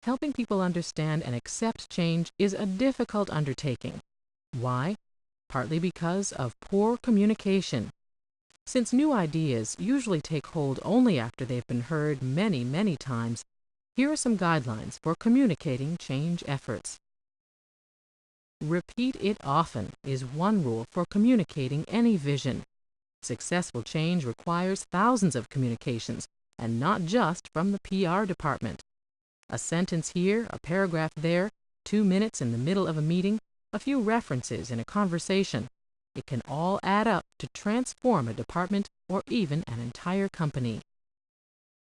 Helping people understand and accept change is a difficult undertaking. Why? Partly because of poor communication. Since new ideas usually take hold only after they've been heard many, many times, here are some guidelines for communicating change efforts. Repeat it often is one rule for communicating any vision. Successful change requires thousands of communications, and not just from the PR department. A sentence here, a paragraph there, 2 minutes in the middle of a meeting, a few references in a conversation. It can all add up to transform a department or even an entire company.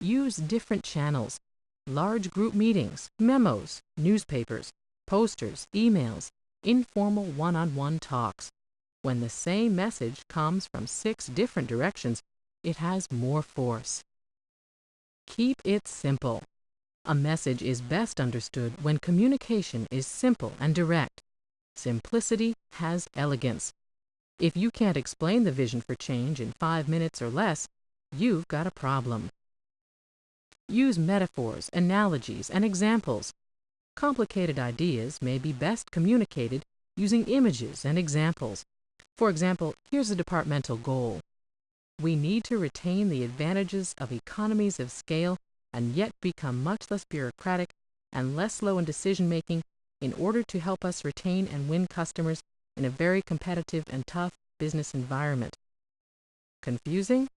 Use different channels: large group meetings, memos, newspapers, posters, emails, informal one-on-one talks. When the same message comes from 6 different directions, it has more force. Keep it simple. A message is best understood when communication is simple and direct. Simplicity has elegance. If you can't explain the vision for change in 5 minutes or less, you've got a problem. Use metaphors, analogies, and examples. Complicated ideas may be best communicated using images and examples. For example, here's a departmental goal. We need to retain the advantages of economies of scale and yet become much less bureaucratic and less slow in decision-making in order to help us retain and win customers in a very competitive and tough business environment. Confusing?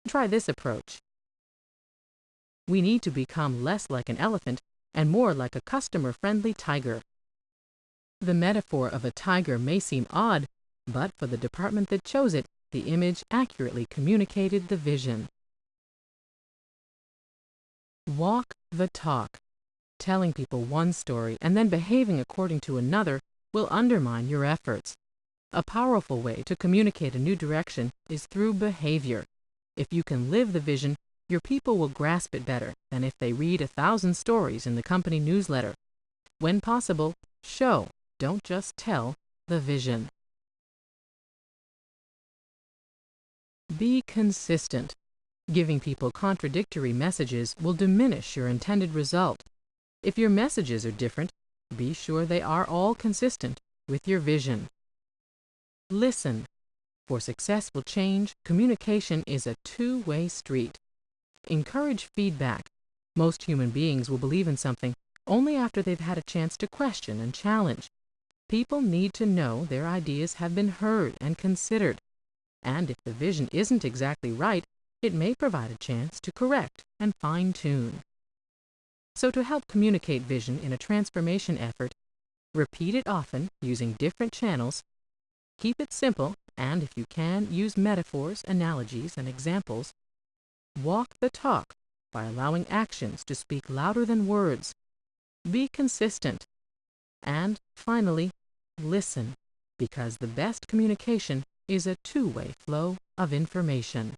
Try this approach. We need to become less like an elephant and more like a customer-friendly tiger. The metaphor of a tiger may seem odd, but for the department that chose it, the image accurately communicated the vision. Walk the talk. Telling people one story and then behaving according to another will undermine your efforts. A powerful way to communicate a new direction is through behavior. If you can live the vision, your people will grasp it better than if they read 1,000 stories in the company newsletter. When possible, show, don't just tell, the vision. Be consistent. Giving people contradictory messages will diminish your intended result. If your messages are different, be sure they are all consistent with your vision. Listen. For successful change, communication is a two-way street. Encourage feedback. Most human beings will believe in something only after they've had a chance to question and challenge. People need to know their ideas have been heard and considered. And if the vision isn't exactly right, it may provide a chance to correct and fine-tune. So to help communicate vision in a transformation effort, repeat it often using different channels, keep it simple, and if you can, use metaphors, analogies, and examples. Walk the talk by allowing actions to speak louder than words. Be consistent. And finally, listen, because the best communication is a two-way flow of information.